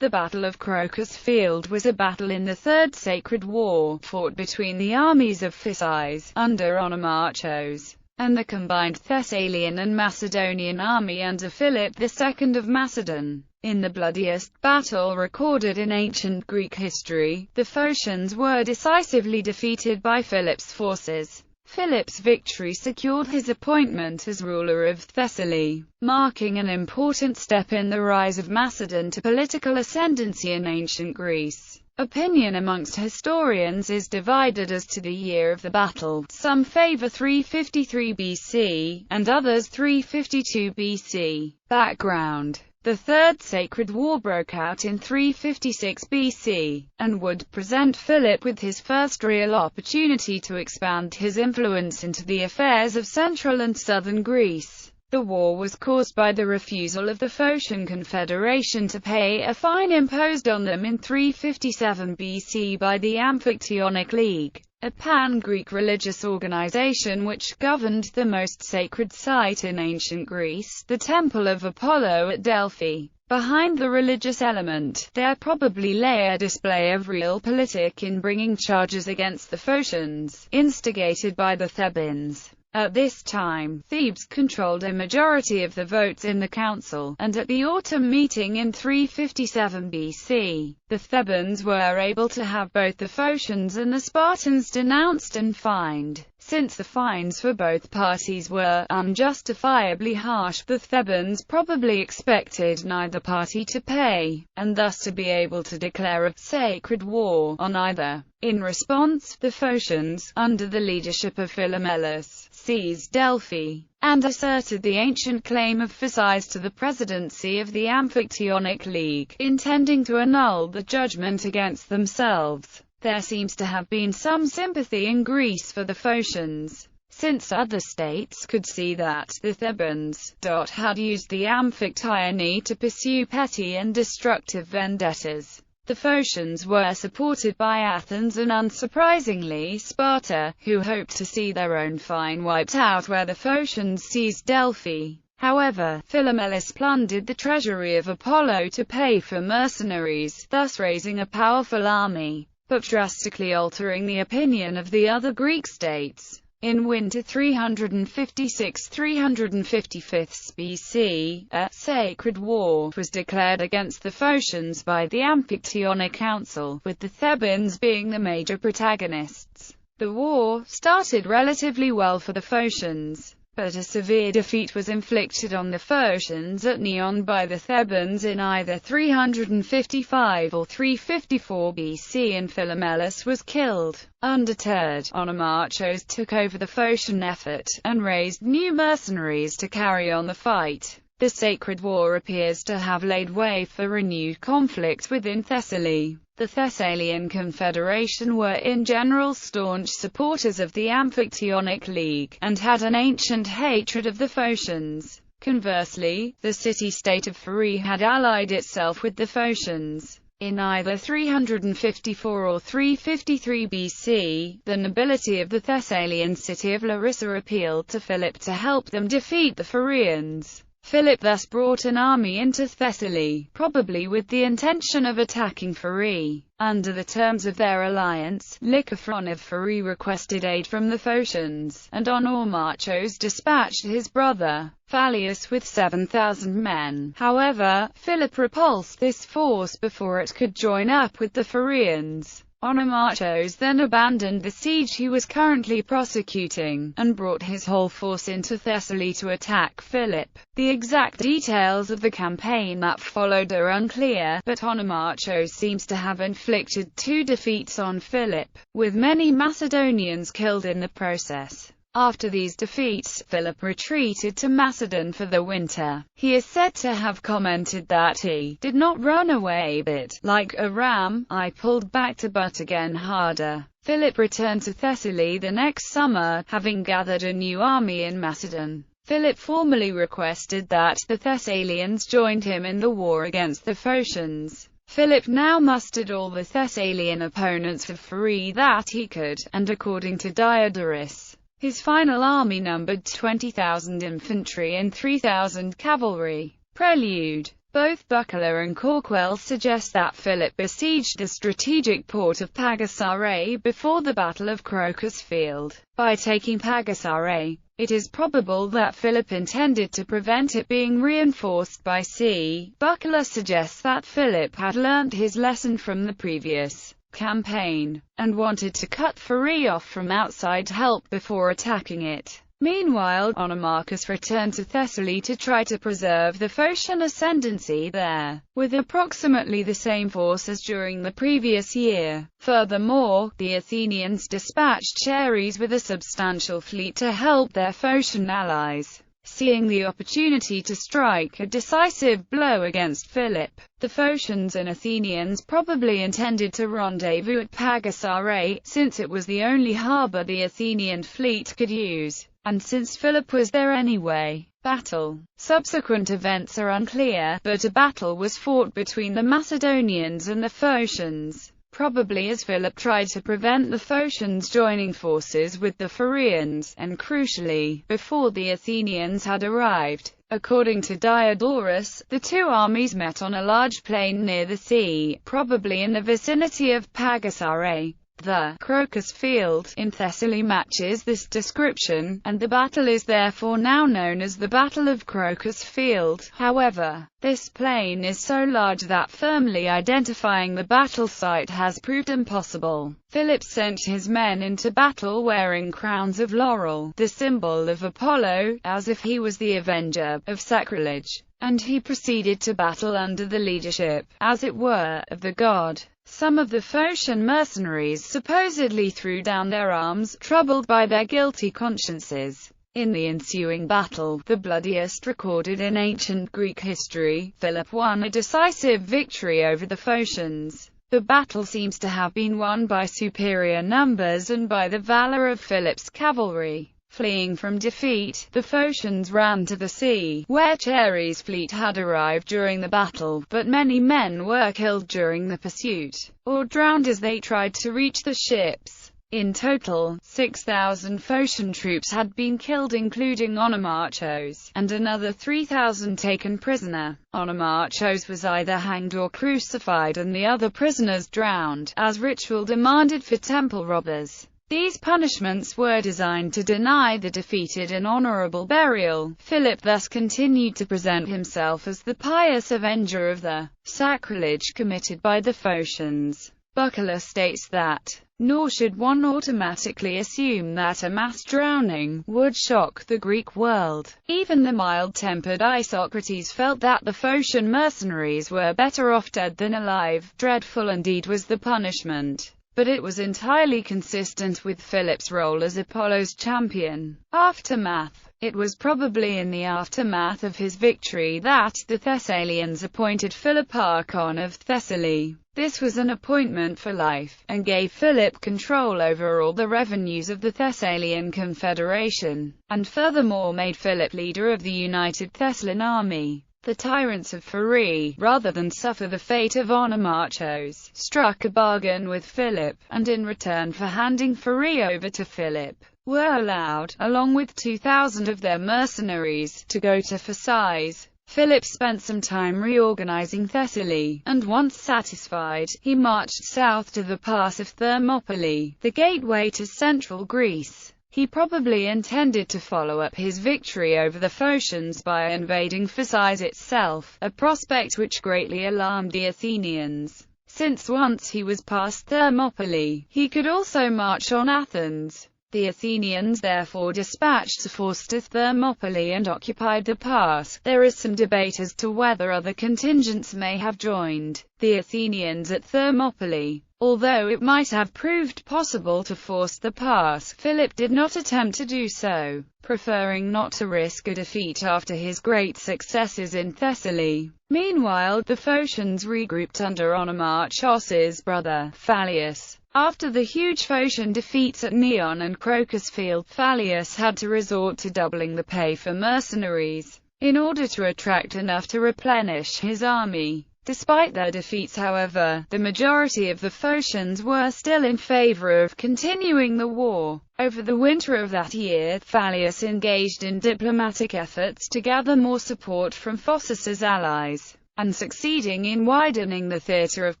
The Battle of Crocus Field was a battle in the Third Sacred War, fought between the armies of Physis, under Onomachos, and the combined Thessalian and Macedonian army under Philip II of Macedon. In the bloodiest battle recorded in ancient Greek history, the Phocians were decisively defeated by Philip's forces. Philip's victory secured his appointment as ruler of Thessaly, marking an important step in the rise of Macedon to political ascendancy in ancient Greece. Opinion amongst historians is divided as to the year of the battle. Some favor 353 BC, and others 352 BC. Background: the Third Sacred War broke out in 356 BC, and would present Philip with his first real opportunity to expand his influence into the affairs of central and southern Greece. The war was caused by the refusal of the Phocian Confederation to pay a fine imposed on them in 357 BC by the Amphictyonic League, a pan-Greek religious organization which governed the most sacred site in ancient Greece, the Temple of Apollo at Delphi. Behind the religious element, there probably lay a display of realpolitik in bringing charges against the Phocians, instigated by the Thebans. At this time, Thebes controlled a majority of the votes in the council, and at the autumn meeting in 357 BC, the Thebans were able to have both the Phocians and the Spartans denounced and fined. Since the fines for both parties were unjustifiably harsh, the Thebans probably expected neither party to pay, and thus to be able to declare a sacred war on either. In response, the Phocians, under the leadership of Philomelus, seized Delphi, and asserted the ancient claim of Physis to the presidency of the Amphictyonic League, intending to annul the judgment against themselves. There seems to have been some sympathy in Greece for the Phocians, since other states could see that the Thebans had used the Amphictyony to pursue petty and destructive vendettas. The Phocians were supported by Athens and unsurprisingly Sparta, who hoped to see their own fine wiped out where the Phocians seized Delphi. However, Philomelus plundered the treasury of Apollo to pay for mercenaries, thus raising a powerful army, but drastically altering the opinion of the other Greek states. In winter 356–355 BC, a sacred war was declared against the Phocians by the Amphictyonic Council, with the Thebans being the major protagonists. The war started relatively well for the Phocians, but a severe defeat was inflicted on the Phocians at Neon by the Thebans in either 355 or 354 BC, and Philomelus was killed. Undeterred, Onomachos took over the Phocian effort, and raised new mercenaries to carry on the fight. The Sacred War appears to have laid way for renewed conflict within Thessaly. The Thessalian Confederation were in general staunch supporters of the Amphictyonic League, and had an ancient hatred of the Phocians. Conversely, the city-state of Pherai had allied itself with the Phocians. In either 354 or 353 BC, the nobility of the Thessalian city of Larissa appealed to Philip to help them defeat the Pheraians. Philip thus brought an army into Thessaly, probably with the intention of attacking Pherai. Under the terms of their alliance, Lycophron of Pherai requested aid from the Phocians, and Onomachos dispatched his brother, Phallius, with 7,000 men. However, Philip repulsed this force before it could join up with the Pheraians. Onomachos then abandoned the siege he was currently prosecuting, and brought his whole force into Thessaly to attack Philip. The exact details of the campaign that followed are unclear, but Onomachos seems to have inflicted 2 defeats on Philip, with many Macedonians killed in the process. After these defeats, Philip retreated to Macedon for the winter. He is said to have commented that he did not run away but, like a ram, I pulled back to butt again harder. Philip returned to Thessaly the next summer, having gathered a new army in Macedon. Philip formally requested that the Thessalians joined him in the war against the Phocians. Philip now mustered all the Thessalian opponents of Pherai that he could, and according to Diodorus, his final army numbered 20,000 infantry and 3,000 cavalry. Prelude. Both Buckler and Corkwell suggest that Philip besieged the strategic port of Pagasare before the Battle of Crocus Field. By taking Pagasare, it is probable that Philip intended to prevent it being reinforced by sea. Buckler suggests that Philip had learnt his lesson from the previous campaign, and wanted to cut Pherae off from outside help before attacking it. Meanwhile, Onomachus returned to Thessaly to try to preserve the Phocian ascendancy there, with approximately the same force as during the previous year. Furthermore, the Athenians dispatched Ares with a substantial fleet to help their Phocian allies. Seeing the opportunity to strike a decisive blow against Philip, the Phocians and Athenians probably intended to rendezvous at Pagasare, since it was the only harbour the Athenian fleet could use, and since Philip was there anyway. Battle. Subsequent events are unclear, but a battle was fought between the Macedonians and the Phocians, probably as Philip tried to prevent the Phocians joining forces with the Phaeacians, and crucially, before the Athenians had arrived. According to Diodorus, the two armies met on a large plain near the sea, probably in the vicinity of Pagasare. The Crocus Field in Thessaly matches this description, and the battle is therefore now known as the Battle of Crocus Field. However, this plain is so large that firmly identifying the battle site has proved impossible. Philip sent his men into battle wearing crowns of laurel, the symbol of Apollo, as if he was the avenger of sacrilege, and he proceeded to battle under the leadership, as it were, of the god. Some of the Phocian mercenaries supposedly threw down their arms, troubled by their guilty consciences. In the ensuing battle, the bloodiest recorded in ancient Greek history, Philip won a decisive victory over the Phocians. The battle seems to have been won by superior numbers and by the valor of Philip's cavalry. Fleeing from defeat, the Phocians ran to the sea, where Ares' fleet had arrived during the battle, but many men were killed during the pursuit, or drowned as they tried to reach the ships. In total, 6,000 Phocian troops had been killed, including Onomachos, and another 3,000 taken prisoner. Onomachos was either hanged or crucified and the other prisoners drowned, as ritual demanded for temple robbers. These punishments were designed to deny the defeated an honorable burial. Philip thus continued to present himself as the pious avenger of the sacrilege committed by the Phocians. Buckler states that, nor should one automatically assume that a mass drowning would shock the Greek world. Even the mild-tempered Isocrates felt that the Phocian mercenaries were better off dead than alive. Dreadful indeed was the punishment, but it was entirely consistent with Philip's role as Apollo's champion. Aftermath. It was probably in the aftermath of his victory that the Thessalians appointed Philip Archon of Thessaly. This was an appointment for life, and gave Philip control over all the revenues of the Thessalian Confederation, and furthermore made Philip leader of the united Thessalian army. The tyrants of Pherae, rather than suffer the fate of Onomachos, struck a bargain with Philip, and in return for handing Pherae over to Philip, were allowed, along with 2,000 of their mercenaries, to go to Phasis. Philip spent some time reorganizing Thessaly, and once satisfied, he marched south to the pass of Thermopylae, the gateway to central Greece. He probably intended to follow up his victory over the Phocians by invading Phasis itself, a prospect which greatly alarmed the Athenians, since once he was past Thermopylae, he could also march on Athens. The Athenians therefore dispatched a force to Thermopylae and occupied the pass. There is some debate as to whether other contingents may have joined the Athenians at Thermopylae. Although it might have proved possible to force the pass, Philip did not attempt to do so, preferring not to risk a defeat after his great successes in Thessaly. Meanwhile, the Phocians regrouped under Onomachos' brother, Phallius. After the huge Phocian defeats at Neon and Crocus Field, Phallius had to resort to doubling the pay for mercenaries, in order to attract enough to replenish his army. Despite their defeats, however, the majority of the Phocians were still in favor of continuing the war. Over the winter of that year, Phallius engaged in diplomatic efforts to gather more support from Phocas's allies. and succeeding in widening the theatre of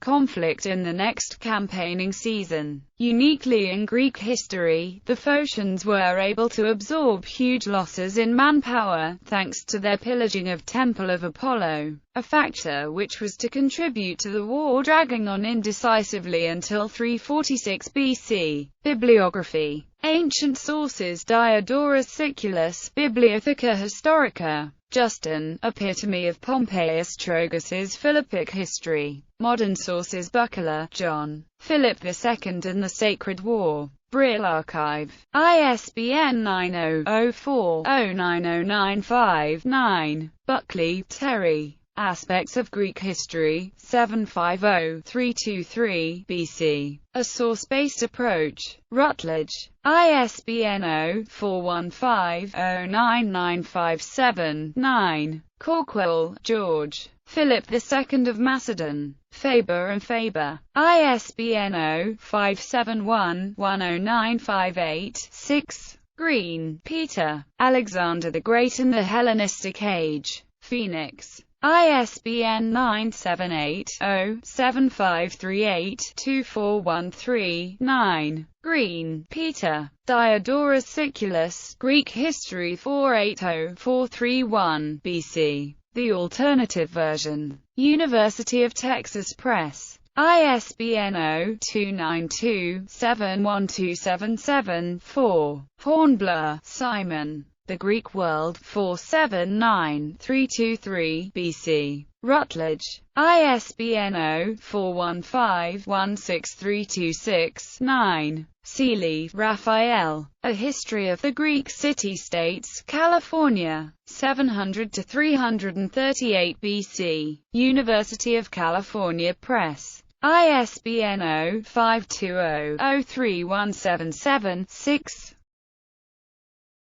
conflict in the next campaigning season. Uniquely in Greek history, the Phocians were able to absorb huge losses in manpower, thanks to their pillaging of Temple of Apollo, a factor which was to contribute to the war dragging on indecisively until 346 BC. Bibliography. Ancient sources: Diodorus Siculus, Bibliotheca Historica. Justin, Epitome of Pompeius Trogus's Philippic History. Modern sources: Buckler, John. Philip II and the Sacred War. Brill Archive. ISBN 90-04-090959. Buckley, Terry. Aspects of Greek History, 750-323 BC. A Source-Based Approach. Rutledge. ISBN 0-415-09957-9. Corkwell, George. Philip II of Macedon. Faber and Faber. ISBN 0-571-10958-6. Green, Peter. Alexander the Great and the Hellenistic Age. Phoenix. ISBN 978-0-7538-2413-9. Green, Peter. Diodorus Siculus, Greek History 480-431 BC. The Alternative Version. University of Texas Press. ISBN 0-292-71277-4. Hornblower, Simon. The Greek World, 479-323 BC. Rutledge. ISBN 0-415-16326-9. Seeley, Raphael. A History of the Greek City-States, California. 700-338 BC. University of California Press. ISBN 0-520-03177-6.